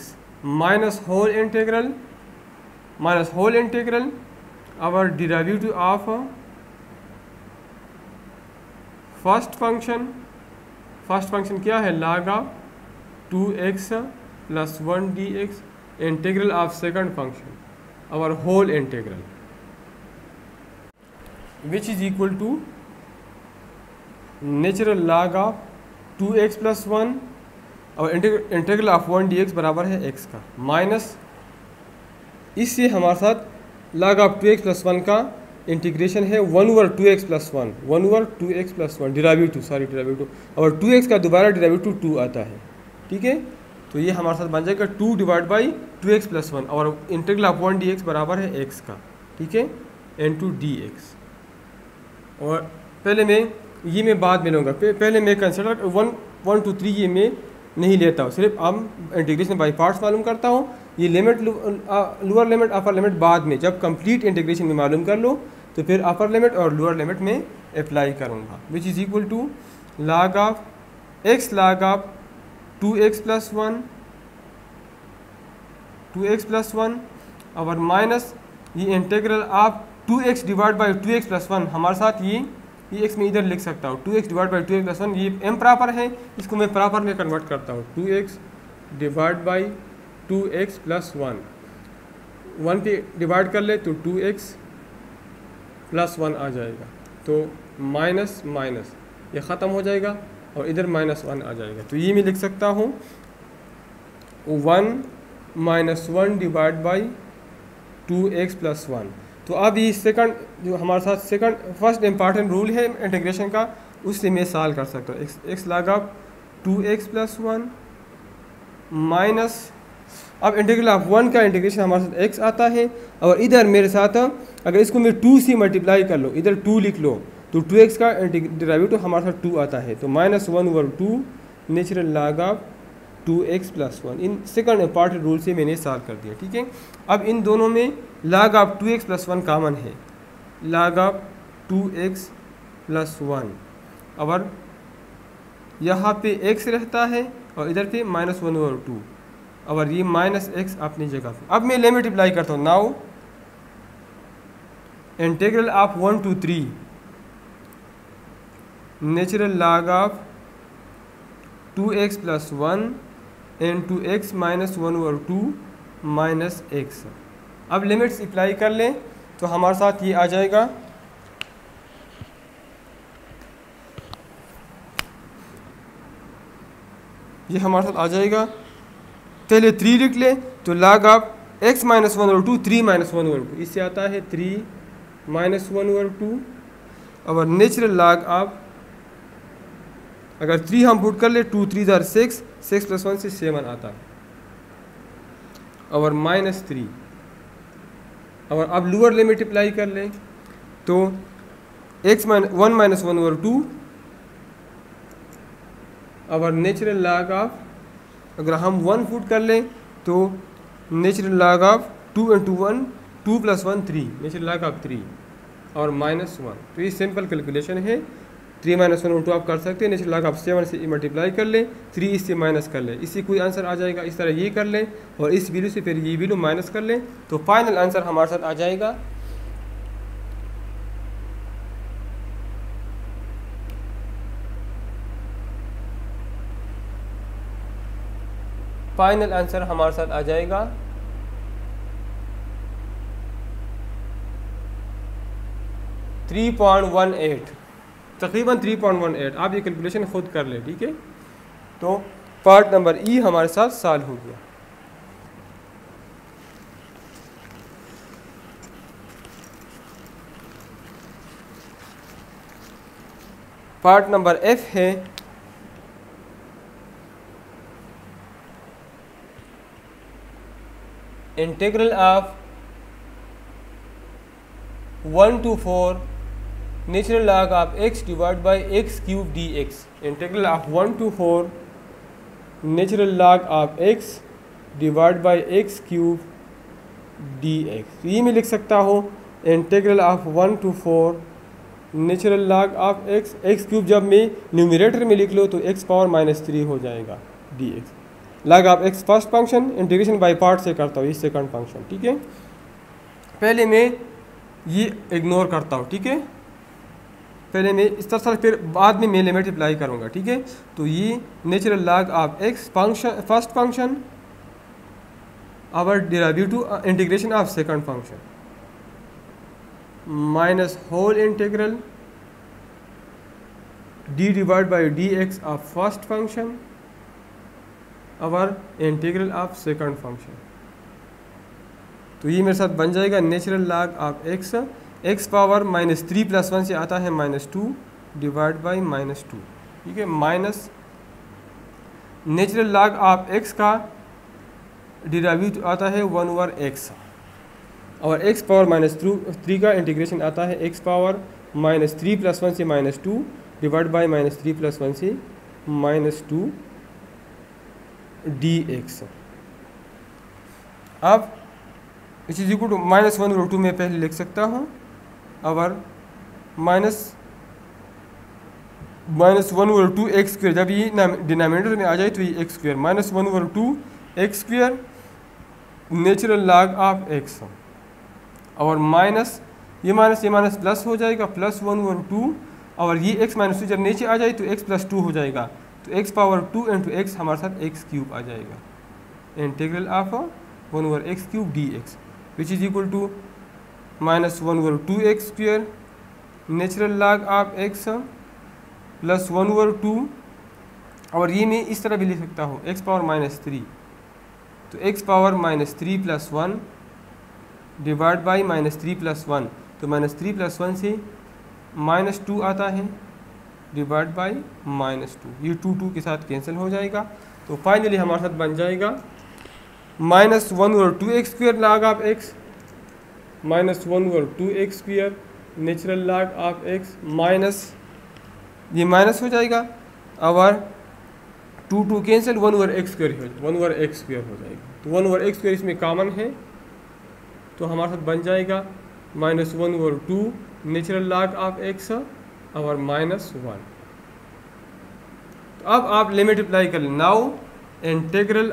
माइनस whole integral our derivative of first function क्या है log of 2x + 1 dx integral of second function our whole integral which is equal to natural log of 2x + 1 और इंटीग्रल ऑफ 1 dx बराबर है x का minus इससे हमारे साथ log of 2x + 1 का इंटीग्रेशन है 1/2x + 1, 1/2x + 1 डेरिवेटिव और 2x का दोबारा डेरिवेटिव 2 आता है। ठीक है, तो ये हमारे साथ बन जाएगा 2/2x + 1 और इंटीग्रल ऑफ 1 dx बराबर है x का। ठीक है, into dx। और पहले मैं बाद में लूँगा, पहले मैं कंसिडर 1 to 3 ये मैं नहीं लेता हूँ, सिर्फ हम इंटीग्रेशन बाय पार्ट्स मालूम करता हूँ। ये limit lower limit upper limit बाद में जब कंप्लीट इंटीग्रेशन में मालूम कर लो तो फिर अपर लिमिट और लोअर लिमिट में अप्लाई करूँगा। Which is equal to log of x log of 2x + 1 और माइनस ये इंटीग्रल ऑफ 2x / 2x + 1 हमारे साथ ये x में इधर लिख सकता हूँ 2x / 2x + 1 ये इम्प्रॉपर है, इसको मैं प्रॉपर में कन्वर्ट करता हूँ 2x / 2x + 1 1 पे डिवाइड कर ले तो 2x + 1 आ जाएगा, तो माइनस ये ख़त्म हो जाएगा और इधर -1 आ जाएगा। तो ये मैं लिख सकता हूँ 1 - 1 / 2x + 1। तो अब ये सेकंड जो हमारे साथ फर्स्ट इम्पॉर्टेंट रूल है इंटीग्रेशन का, उससे मैं सॉल्व कर सकता हूँ। x log of 2x + 1 minus अब इंटीग्रल ऑफ 1 का इंटीग्रेशन हमारे साथ x आता है और इधर मेरे साथ अगर इसको मैं 2 से मल्टीप्लाई कर लो, इधर 2 लिख लो तो 2x का डेरिवेटिव हमारे साथ 2 आता है, तो -1/2 natural log of 2x + 1। In second important rule से मैंने सॉल्व कर दिया। ठीक है, अब इन दोनों में log of 2x + 1 कॉमन है, log of 2x + 1 और यहाँ पे x रहता है और इधर पे -1/2 और ये -x अपनी जगह पे। अब मैं लिमिट अप्लाई करता हूँ। Now integral of 1 to 3 natural log of 2x + 1 into x - 1/2 -x। अब लिमिट्स अप्लाई कर लें तो हमारे साथ ये आ जाएगा पहले 3 लिख ले तो log of x - 1/2 3 - 1/2 इससे आता है 3 - 1/2 और नेचुरल log of अगर 3 हम पुट कर ले 2 3 = 6 6 + 1 से 7 आता है और -3 और अब लोअर लिमिट अप्लाई कर लें तो x 1 - 1/2 और नेचुरल log of अगर हम 1 पुट कर लें तो natural log of 2 × 1 2 + 1 3 natural log of 3 और -1। तो ये सिंपल कैलकुलेशन है, 3 - 1/2 आप कर सकते हैं। नेचुरल log of 7 से मल्टीप्लाई कर लें, 3 इससे माइनस कर लें, इससे कोई आंसर आ जाएगा। इस तरह ये कर लें और इस वैल्यू से फिर ये वैल्यू माइनस कर लें तो फाइनल आंसर हमारे साथ आ जाएगा फाइनल आंसर हमारे साथ आ जाएगा 3.18, तकरीबन 3.18। आप ये कैलकुलेशन खुद कर लें। ठीक है, तो पार्ट नंबर ई हमारे साथ सॉल्व हो गया। पार्ट नंबर एफ है integral of 1 to 4 natural log of x divide by X cube D x. Integral of 1 to 4 natural log of x divide by X cube D x. ये मैं लिख सकता हूँ integral of 1 to 4 natural log of x cube जब मैं numerator में लिख लो तो x पावर -3 हो जाएगा D x. Log of x first function, integration by part से करता हूँ, ये सेकंड फंक्शन। ठीक है, पहले मैं ये इग्नोर करता हूँ। ठीक है, पहले मैं इस तरह से, फिर बाद में मैं लिमिट अप्लाई करूँगा। ठीक है, तो ये natural log of x function first function our derivative integration of second function minus whole integral d divide by d x of first function our integral of second function. तो ये मेरे साथ बन जाएगा natural log of x power -3 + 1 से आता है -2 divide by -2। ठीक है, minus natural log of x का डेरिवेटिव आता है 1/x और x पावर -3 का इंटीग्रेशन आता है x पावर -3 + 1 से -2 डिवाइड बाई -3 + 1 से -2 dx। अब इस इज इक्वल टू -1/2 में पहले लिख सकता हूँ और -1/2 एक्स स्क्वायर, जब ये डिनोमिनेटर में आ जाए तो ये x square -1/2 x square natural log of x और माइनस ये माइनस प्लस हो जाएगा +1/2 और ये x -2 जब नीचे आ जाए तो x + 2 हो जाएगा, तो x पावर 2 × x हमारे साथ x³ आ जाएगा। Integral of 1/x³ dx which is equal to -1/2 x square natural log of x + 1/2 और ये मैं इस तरह भी लिख सकता हूँ x पावर -3, तो x पावर -3 + 1 डिवाइड बाई -3 + 1, तो -3 + 1 से -2 आता है डिवाइड बाई -2, ये 2 के साथ कैंसिल हो जाएगा। तो फाइनली हमारे साथ बन जाएगा -1/2 x square log of x -1/2 x square natural log of x minus ये माइनस हो जाएगा और 2 कैंसिल 1/x² 1/x² हो जाएगा, तो 1/x² इसमें कॉमन है तो हमारे साथ बन जाएगा -1/2 नेचुरल लॉग ऑफ x और -1। तो अब आप लिमिट अप्लाई कर लें। Now integral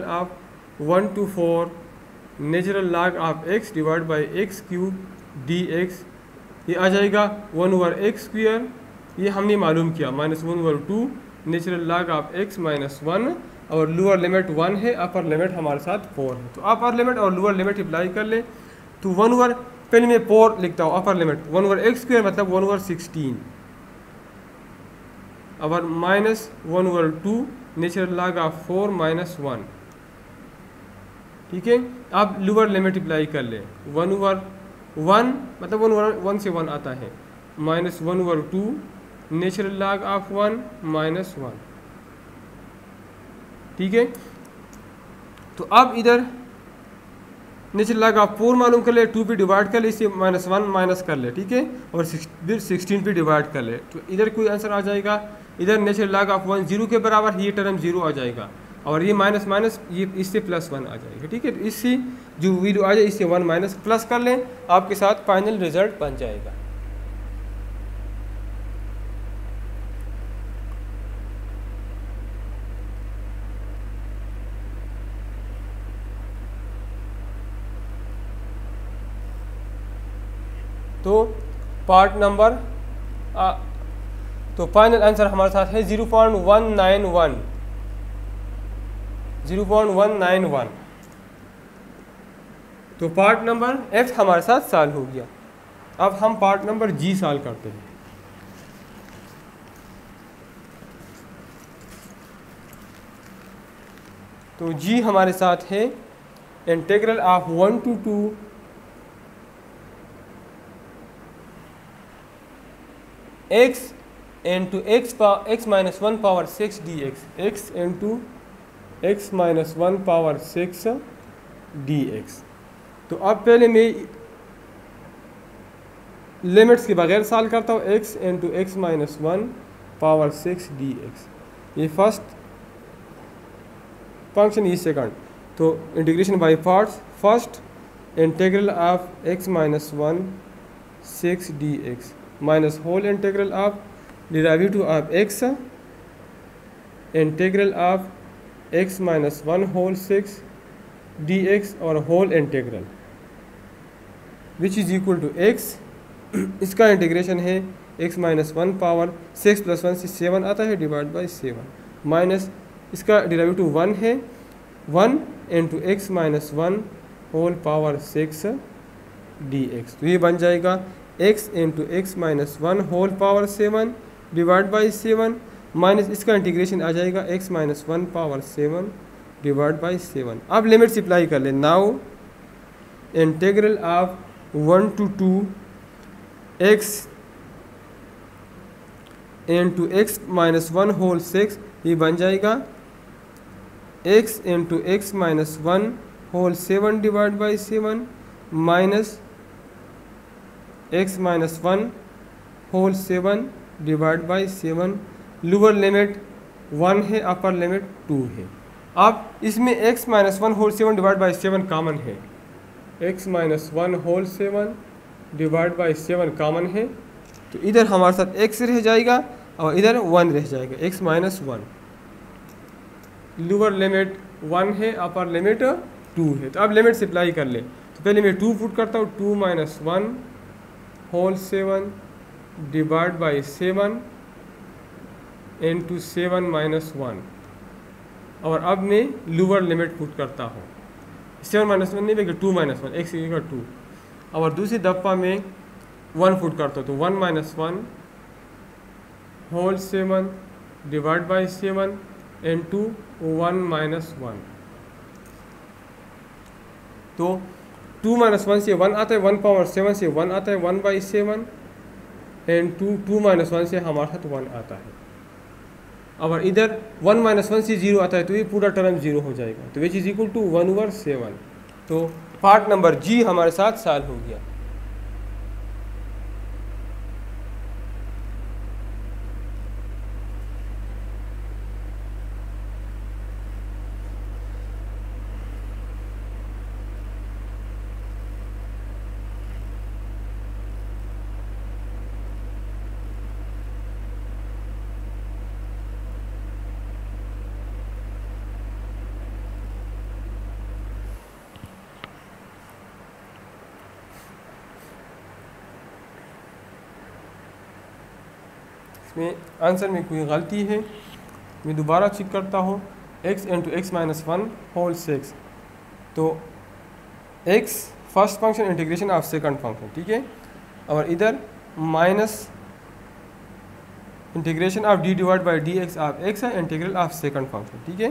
of 1 to 4 natural log of x divide by x³ dx, ये आ जाएगा 1/x², ये हमने मालूम किया -1/2 नेचुरल लॉग ऑफ x -1 और लोअर लिमिट 1 है, अपर लिमिट हमारे साथ 4 है। तो अपर लिमिट और लोअर लिमिट अप्लाई कर ले तो 1 पहले मैं 4 लिखता हूँ अपर लिमिट 1/x² मतलब 1/16 और -1/2 नेचुरल लॉग ऑफ 4 -1। ठीक है, अब लोअर लिमिट अप्लाई कर ले 1/1 मतलब 1 से 1 आता है -1/2 नेचुरल लॉग ऑफ 1 -1। ठीक है, तो अब इधर नेचुरल लॉग ऑफ 4 मालूम कर ले, 2 पे डिवाइड कर ले, इससे -1 माइनस कर ले। ठीक है, और फिर 16 पे डिवाइड कर ले, तो इधर कोई आंसर आ जाएगा। इधर नेचुरल लॉग ऑफ 1 0 के बराबर, ये टर्म 0 आ जाएगा और ये माइनस ये इससे +1 आ जाएगा। ठीक है, तो इससे जो वैल्यू आ जाए इससे 1 माइनस प्लस कर लें, आपके साथ फाइनल रिजल्ट बन जाएगा। तो पार्ट नंबर तो फाइनल आंसर हमारे साथ है 0.191। तो पार्ट नंबर F हमारे साथ सॉल्व हो गया। अब हम पार्ट नंबर G सॉल्व करते हैं। तो G हमारे साथ है integral of 1 to 2 x into x minus one power 6 d x, x into x minus one power 6 d x. तो अब पहले मैं लिमिट्स के बगैर सॉल्व करता हूँ, x into x minus one power 6 d x, ये फर्स्ट फंक्शन, ये सेकंड। तो integration by parts, first integral of x minus one 6 d x minus whole integral of derivative of x integral of x minus one whole 6 d x और whole integral which is equal to x, इसका integration है x minus one power 6 plus 1 से 7 आता है divide by 7 minus इसका derivative 1 है, 1 into x minus one whole power 6 d x. तो ये बन जाएगा x into x minus one whole power 7 divide by 7 minus इसका इंटीग्रेशन आ जाएगा x minus one power 7 divide by 7। अब लिमिट्स अप्लाई कर लें। Now integral of 1 to 2 x into x minus one whole 6, ये बन जाएगा x into x minus one whole 7 divide by 7 minus x minus one whole 7 divide by 7। Lower limit 1 है, upper limit 2 है। अब इसमें x minus one whole 7 divide by 7 common है, x minus one whole 7 divide by 7 common है, तो इधर हमारे साथ x रह जाएगा और इधर 1 रह जाएगा, x minus one. Lower limit 1 है, अपर लिमिट 2 है। तो अब लिमिट अप्लाई कर ले। तो पहले मैं 2 पुट करता हूँ, 2 minus one whole 7 divide by 7 into 7 minus 1। और अब मैं लोअर लिमिट पुट करता हूँ, 7 माइनस 1 नहीं बल्कि 2 माइनस 1, एक्स इक्वल 2। और दूसरी दफ़ा में 1 पुट करता हूँ, तो 1 minus 1 whole 7 divide by 7 into 1 minus 1। तो 2 माइनस 1 से 1 आता है, 1 पावर 7 से 1 आता है, 1 बाई 7 इंटू 2 माइनस 1 से हमारे साथ 1 आता है। और इधर 1 माइनस 1 से 0 आता है, तो ये पूरा टर्म 0 हो जाएगा, तो विच इज़ इक्वल टू 1/7। तो पार्ट नंबर जी हमारे साथ सॉल्व हो गया। इसमें आंसर में कोई गलती है, मैं दोबारा चेक करता हूँ। x into x minus one whole 6, तो x first function integration of second function, ठीक है। और इधर minus integration of d divide by d x of x है, इंटीग्रल ऑफ सेकंड फंक्शन, ठीक है।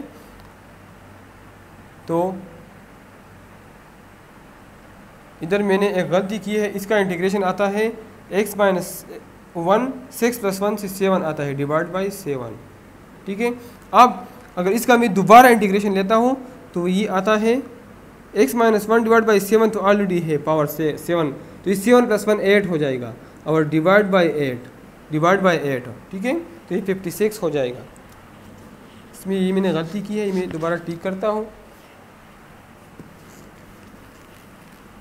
तो इधर मैंने एक गलती की है, इसका इंटीग्रेशन आता है x माइनस 1 6 प्लस 1 से 7 आता है डिवाइड बाई 7, ठीक है। अब अगर इसका मैं दोबारा इंटीग्रेशन लेता हूँ तो ये आता है x माइनस 1 डिवाइड बाई 7, तो ऑलरेडी है पावर से 7, तो ये 7 प्लस 1 8 हो जाएगा, और डिवाइड बाई 8, ठीक है। तो ये 56 हो जाएगा। इसमें ये मैंने गलती की है, ये मैं दोबारा ठीक करता हूँ,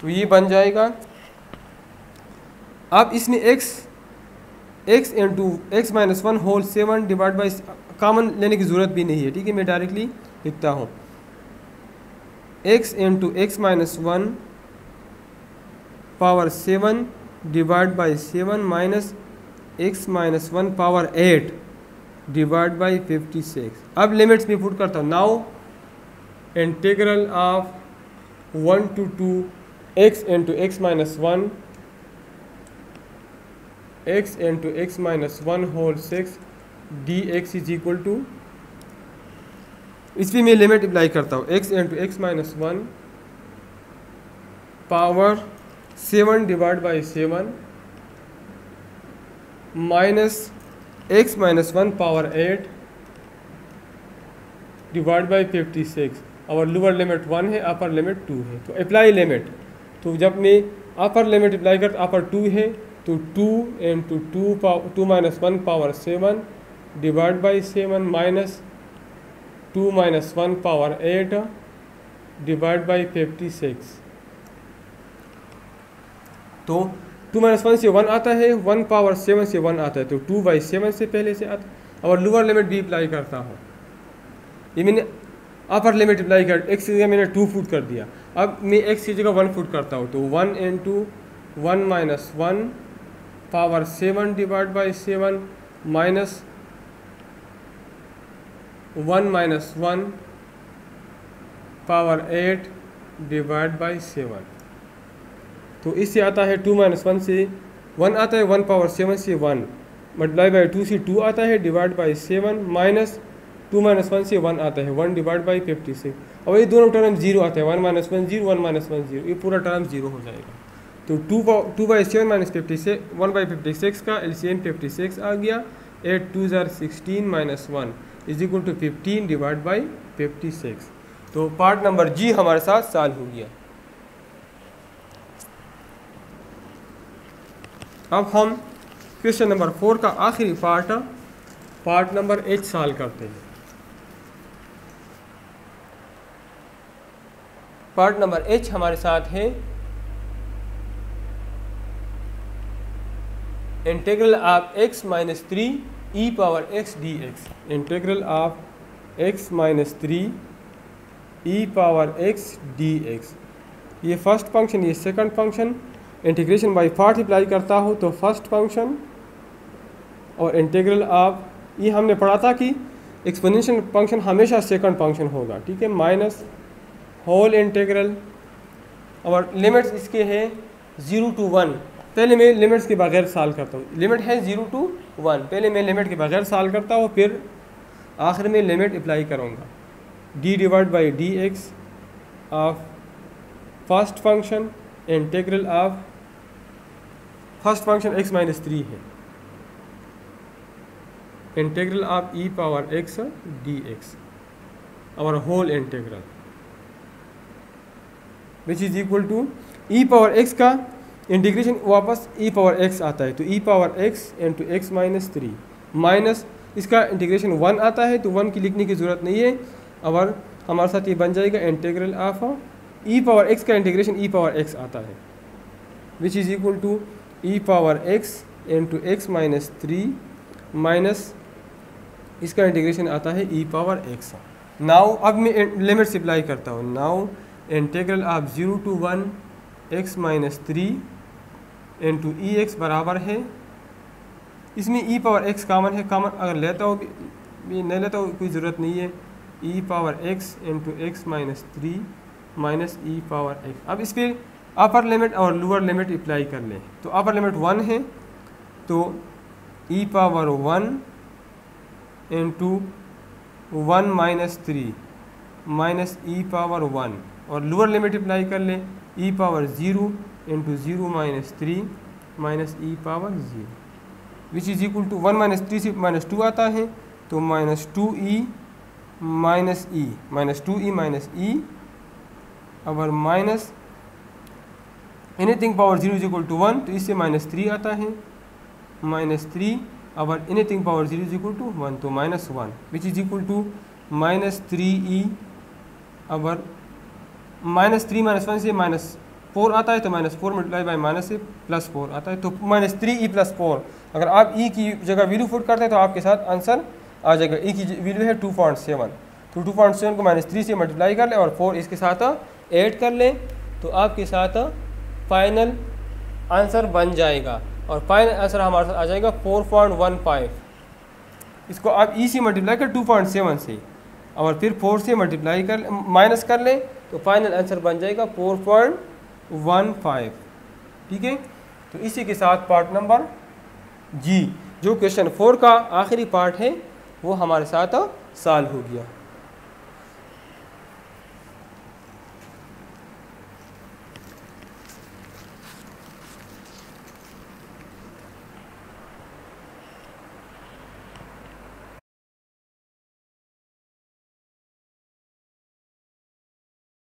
तो ये बन जाएगा। अब इसमें x into x minus 1 whole 7 divide by, common लेने की ज़रूरत भी नहीं है, ठीक है। मैं डायरेक्टली लिखता हूँ x into x minus 1 power 7 divide by 7 minus x minus 1 power 8 divide by 56। अब लिमिट्स में पुट करता हूँ। Now integral of 1 to 2 x into x minus 1 x into x minus 1 whole 6 d x is equal to, इस पर मैं limit apply करता हूँ, x into x minus 1 power 7 divide by 7 minus x minus 1 power 8 divide by 56 और lower limit 1 है, upper limit 2 है। तो apply limit, तो जब मैं अपर लिमिट अप्लाई करता अपर 2 है तो 2 into 2 minus 1 power 7 divide by 7 minus 2 minus 1 power 8 divide by 56। तो 2 माइनस 1 से 1 आता है, 1 पावर 7 से 1 आता है, तो 2 बाई 7 से पहले से आता है। और लोअर लिमिट भी अप्लाई करता हूँ, ये मैंने अपर लिमिट अप्लाई कर, एक्स की जगह मैंने 2 फुट कर दिया, अब मैं एक्स की जगह 1 फुट करता हूँ, तो 1 into 1 minus 1 power 7 divide by 7 minus 1 minus 1 power 8 divide by 7। तो इससे आता है 2 माइनस 1 से 1 आता है, 1 पावर 7 से 1 मल्टीप्लाई बाई 2 से 2 आता है डिवाइड बाई 7 माइनस 2 माइनस 1 से 1 आता है 1 डिवाइड बाई 56। और ये दोनों टर्म 0 आते हैं, 1 माइनस 1 0 1 माइनस 1 0, ये पूरा टर्म 0 हो जाएगा। तो 2 बाई 7 माइनस 56 1 बाई 56 का एलसीएम 56 आ गया, 8 2 ज़ार 16 minus 1 is equal to 15 divide by 56। तो पार्ट नंबर जी हमारे साथ सॉल्व हो गया। अब हम क्वेश्चन नंबर 4 का आखिरी पार्ट नंबर एच सॉल्व करते हैं। पार्ट नंबर एच हमारे साथ है integral of x minus 3 E power x d x. Integral of x minus 3 E power x d x, ये फर्स्ट फंक्शन, ये second function. Integration by part apply करता हूँ तो फर्स्ट फंक्शन और integral of, ये हमने पढ़ा था कि एक्सपोनेंशियल फंक्शन हमेशा सेकंड फंक्शन होगा, ठीक है, माइनस होल इंटीग्रल और लिमिट्स इसके हैं 0 to 1। पहले मैं लिमिट्स के बगैर सॉल्व करता हूँ, लिमिट है 0 to 1, पहले मैं लिमिट के बगैर सॉल्व करता हूँ, फिर आखिर में लिमिट अप्लाई करूँगा। D divide by d x of first function integral of first function x minus 3 है, integral of e power x d x और whole integral which is equal to e power x का integration वापस e power x आता है, तो e power x into x minus 3 minus इसका integration 1 आता है, तो 1 की लिखने की ज़रूरत नहीं है। और हमारे साथ ये बन जाएगा integral of e power x का इंटीग्रेशन ई पावर x आता है which is equal to e power x into x minus 3 minus इसका इंटीग्रेशन आता है ई पावर x। नाउ अब मैं लिमिट्स अप्लाई करता हूँ। Now integral of 0 to 1 x minus 3 into E x बराबर है, इसमें ई पावर x कॉमन है, कॉमन अगर लेता हो भी नहीं लेता हो कोई ज़रूरत नहीं है, e power x into x minus 3 minus e power x। अब इस पर अपर लिमिट और लोअर लिमिट अप्लाई कर लें, तो अपर लिमिट 1 है तो e power 1 into 1 minus 3 minus e power 1, और लोअर लिमिट अप्लाई कर लें, e power 0 into 0 minus 3 minus e power 0 which is equal to 1 minus 3 से माइनस 2 आता है, तो minus 2e minus e minus 2e minus e और minus anything power 0 is equal to 1, तो इससे माइनस 3 आता है, माइनस 3 और anything power 0 is equal to 1, तो minus 1 which is equal to minus 3e और माइनस 3 माइनस 1 से माइनस 4 आता है, तो माइनस 4 मल्टीप्लाई बाई माइनस से प्लस 4 आता है, तो माइनस 3e प्लस 4। अगर आप e की जगह वैल्यू पुट करते हैं तो आपके साथ आंसर आ जाएगा। e की वैल्यू है 2.7, तो 2.7 को माइनस 3 से मल्टीप्लाई कर लें और 4 इसके साथ ऐड कर लें, तो आपके साथ फाइनल आंसर बन जाएगा। और फाइनल आंसर हमारे साथ आ जाएगा 4.15। इसको आप ई से मल्टीप्लाई कर 2.7 से और फिर 4 से मल्टीप्लाई कर माइनस कर लें, तो फाइनल आंसर बन जाएगा 4.15। ठीक है, तो इसी के साथ पार्ट नंबर जी जो क्वेश्चन 4 का आखिरी पार्ट है वो हमारे साथ सॉल्व हो गया।